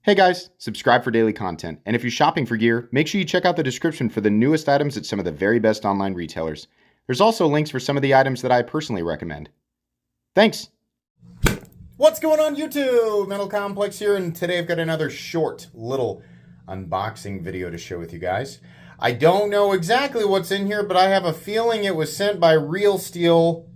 Hey guys, subscribe for daily content. And if you're shopping for gear, make sure you check out the description for the newest items at some of the very best online retailers. There's also links for some of the items that I personally recommend. Thanks! What's going on YouTube? Metal Complex here, and today I've got another short little unboxing video to share with you guys. I don't know exactly what's in here, but I have a feeling it was sent by Real Steel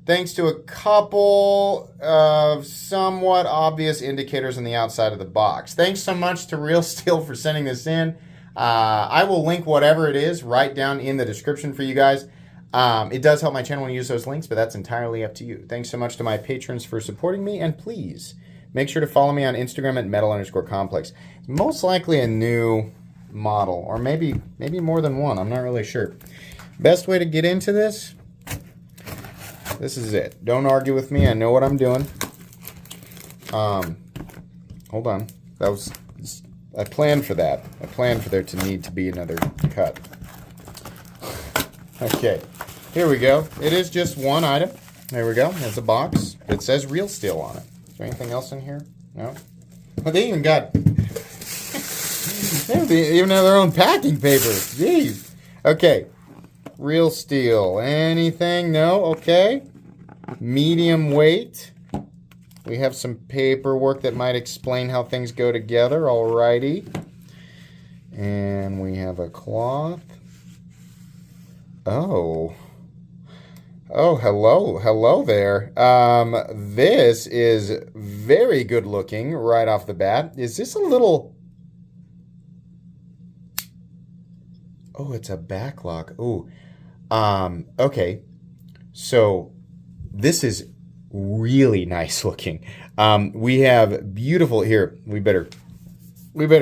thanks to a couple of somewhat obvious indicators on the outside of the box. Thanks so much to Real Steel for sending this in. I will link whatever it is right down in the description for you guys. It does help my channel when you use those links, but that's entirely up to you. Thanks so much to my patrons for supporting me, and please make sure to follow me on Instagram at metal_complex. It's most likely a new model, or maybe more than one. I'm not really sure. Best way to get into this is it. Don't argue with me. I know what I'm doing. Hold on. I planned for that. I planned for there to need to be another cut. Okay. Here we go. It is just one item. There we go. There's a box. It says Real Steel on it. Is there anything else in here? No? Well, they even got... they even have their own packing paper. Jeez. Okay. Real Steel. Anything? No? Okay. Medium weight. We have some paperwork that might explain how things go together. Alrighty. And we have a cloth. Oh. Oh, hello. Hello there. This is very good looking right off the bat. Is this a little... Oh, it's a backlock. Ooh. Okay. So this is really nice looking. We have beautiful here. We better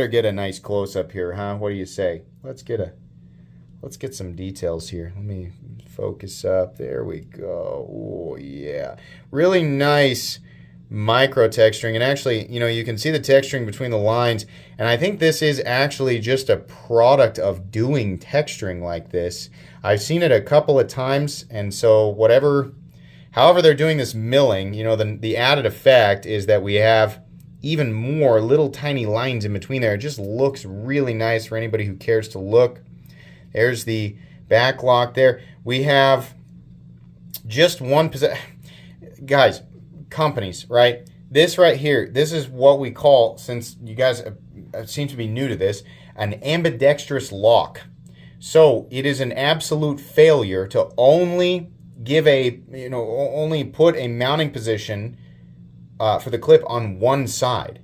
get a nice close up here, huh? What do you say? Let's get some details here. Let me focus up. There we go. Oh yeah. Really nice micro texturing, and actually, you know, you can see the texturing between the lines, and I think this is actually just a product of doing texturing like this. I've seen it a couple of times, and so however they're doing this milling, you know, the added effect is that we have even more little tiny lines in between there. It just looks really nice for anybody who cares to look. There's the back lock there. We have just one position. Guys, companies, right? This right here, this is what we call, since you guys seem to be new to this, an ambidextrous lock. So it is an absolute failure to only give only put a mounting position for the clip on one side.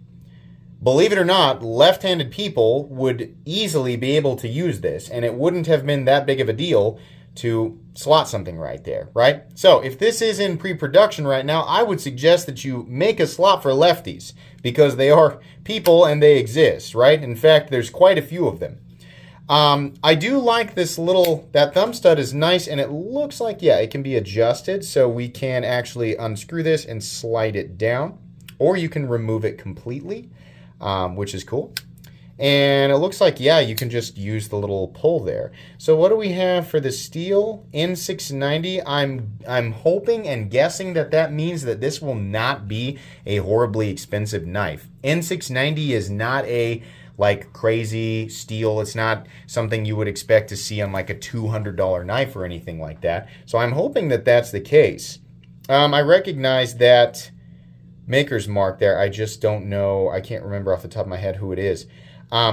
Believe it or not, left-handed people would easily be able to use this, and it wouldn't have been that big of a deal to slot something right there, right? So if this is in pre-production right now, I would suggest that you make a slot for lefties, because they are people and they exist, right? In fact, there's quite a few of them. I do like this that thumb stud is nice, and it looks like, yeah, it can be adjusted, so we can actually unscrew this and slide it down, or you can remove it completely, which is cool. And it looks like, yeah, you can just use the little pull there. So what do we have for the steel? N690. I'm hoping and guessing that means that this will not be a horribly expensive knife. N690 is not a like crazy steel. It's not something you would expect to see on like a $200 knife or anything like that. So I'm hoping that that's the case. I recognize that maker's mark there. I just don't know. I can't remember off the top of my head who it is.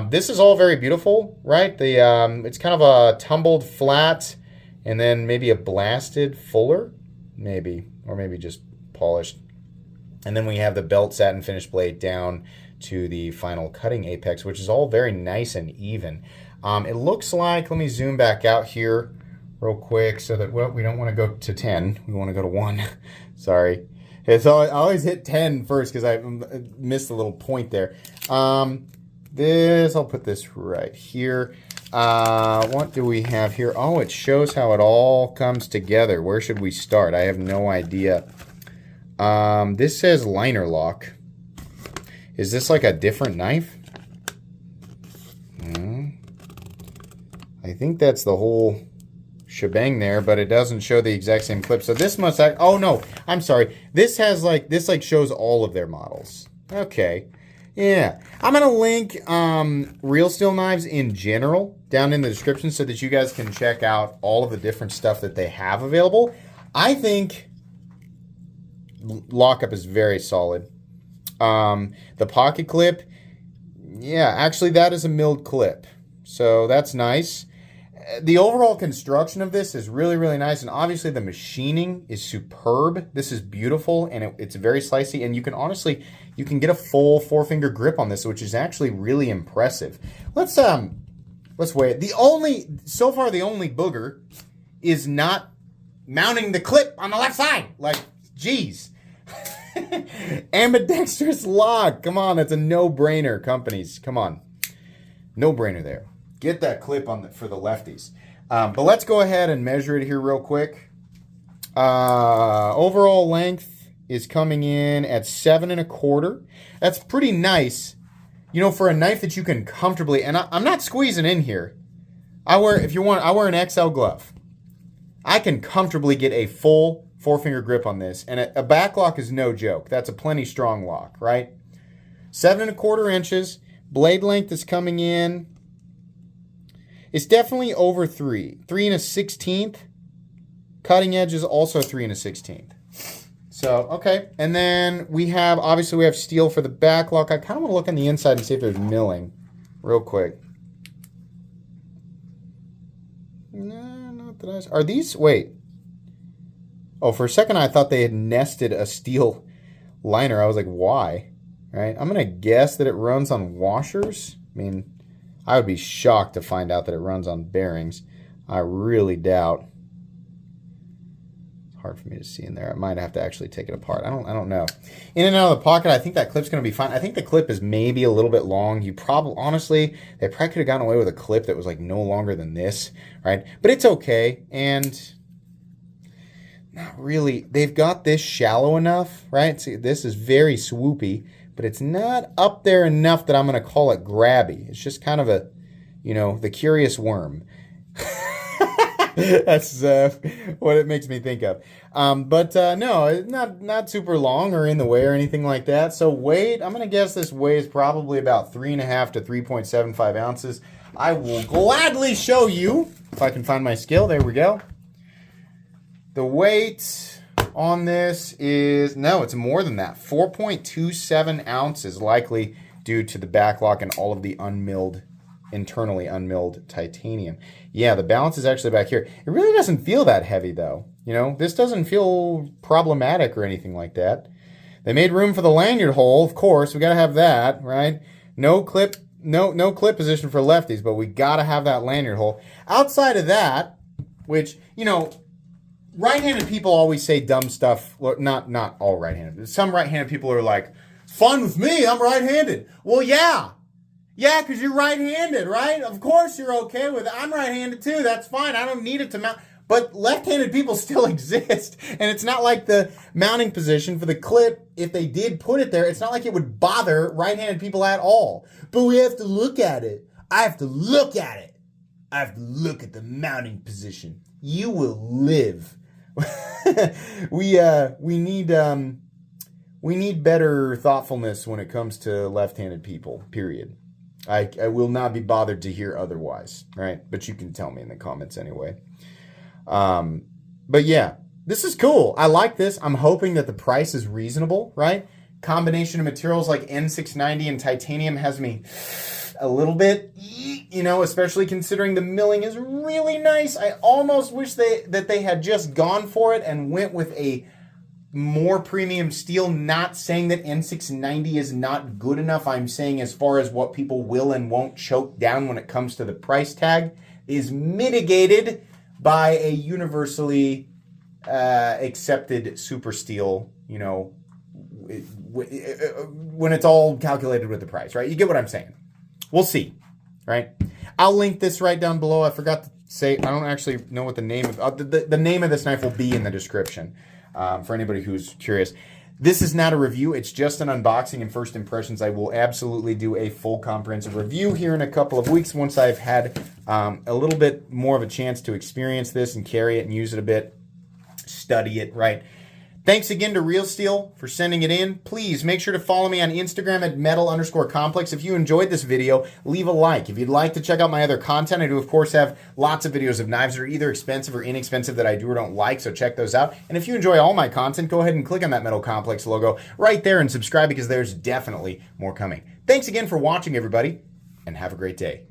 This is all very beautiful, right? It's kind of a tumbled flat and then maybe a blasted fuller, maybe, or maybe just polished. And then we have the belt satin finish blade down to the final cutting apex, which is all very nice and even. It looks like, let me zoom back out here real quick so that, well, we don't want to go to 10. We want to go to 1. Sorry. I always hit 10 first because I missed a little point there. I'll put this right here. What do we have here? Oh, it shows how it all comes together. Where should we start? I have no idea. This says liner lock. Is this like a different knife? I think that's the whole shebang there, but it doesn't show the exact same clip. So this must oh no, I'm sorry. This has like shows all of their models. Okay. Yeah. I'm going to link Real Steel knives in general down in the description so that you guys can check out all of the different stuff that they have available. I think lockup is very solid. The pocket clip, yeah, actually that is a milled clip. So that's nice. The overall construction of this is really, really nice. And obviously the machining is superb. This is beautiful and it's very slicey. And you can honestly, you can get a full 4-finger grip on this, which is actually really impressive. Let's weigh it. So far the only booger is not mounting the clip on the left side. Like, geez. Ambidextrous lock. Come on, that's a no-brainer, companies. Come on. No-brainer there. Get that clip on for the lefties. But let's go ahead and measure it here real quick. Overall length is coming in at 7 1/4. That's pretty nice. You know, for a knife that you can comfortably, and I'm not squeezing in here. I wear an XL glove. I can comfortably get a full 4-finger grip on this, and a back lock is no joke. That's a plenty strong lock, right? 7 1/4 inches. Blade length is coming in. It's definitely over 3. 3 1/16. Cutting edge is also 3 1/16. So, okay. And then we have steel for the back lock. I kind of want to look on the inside and see if there's milling real quick. No, not that are these, wait. Oh, for a second I thought they had nested a steel liner. I was like, why? Right? I'm going to guess that it runs on washers. I mean, I would be shocked to find out that it runs on bearings. I really doubt. It's hard for me to see in there. I might have to actually take it apart. I don't know. In and out of the pocket, I think that clip's going to be fine. I think the clip is maybe a little bit long. Honestly, they probably could have gotten away with a clip that was like no longer than this, right? But it's okay. And not really. They've got this shallow enough, right? See, this is very swoopy. But it's not up there enough that I'm going to call it grabby. It's just kind of a, you know, the curious worm. That's what it makes me think of. No, it's not super long or in the way or anything like that. So weight, I'm going to guess this weighs probably about 3.5 to 3.75 ounces. I will gladly show you if I can find my scale. There we go. The weight on this is, no, it's more than that. 4.27 ounces, likely due to the back lock and all of the internally unmilled titanium. Yeah, the balance is actually back here. It really doesn't feel that heavy though. You know, this doesn't feel problematic or anything like that. They made room for the lanyard hole, of course. We got to have that, right? No clip position for lefties, but we got to have that lanyard hole. Outside of that, which, you know, right-handed people always say dumb stuff. Well, not all right-handed. Some right-handed people are like, fun with me, I'm right-handed. Well, yeah. Yeah, because you're right-handed, right? Of course you're okay with it. I'm right-handed too. That's fine. I don't need it to mount. But left-handed people still exist. And it's not like the mounting position for the clip, if they did put it there, it's not like it would bother right-handed people at all. But we have to look at it. I have to look at it. I have to look at the mounting position. You will live. We need better thoughtfulness when it comes to left-handed people, period. I will not be bothered to hear otherwise, right? But you can tell me in the comments anyway. But yeah, this is cool. I like this. I'm hoping that the price is reasonable, right? Combination of materials like N690 and titanium has me a little bit, you know, especially considering the milling is really nice. I almost wish that they had just gone for it and went with a more premium steel. Not saying that N690 is not good enough. I'm saying as far as what people will and won't choke down when it comes to the price tag is mitigated by a universally accepted super steel, you know, when it's all calculated with the price, right? You get what I'm saying. We'll see, right? I'll link this right down below. I forgot to say, I don't actually know what the name of, the name of this knife will be in the description for anybody who's curious. This is not a review. It's just an unboxing and first impressions. I will absolutely do a full comprehensive review here in a couple of weeks once I've had a little bit more of a chance to experience this and carry it and use it a bit, study it, right? Thanks again to Real Steel for sending it in. Please make sure to follow me on Instagram at metal_complex. If you enjoyed this video, leave a like. If you'd like to check out my other content, I do, of course, have lots of videos of knives that are either expensive or inexpensive that I do or don't like, so check those out. And if you enjoy all my content, go ahead and click on that Metal Complex logo right there and subscribe because there's definitely more coming. Thanks again for watching, everybody, and have a great day.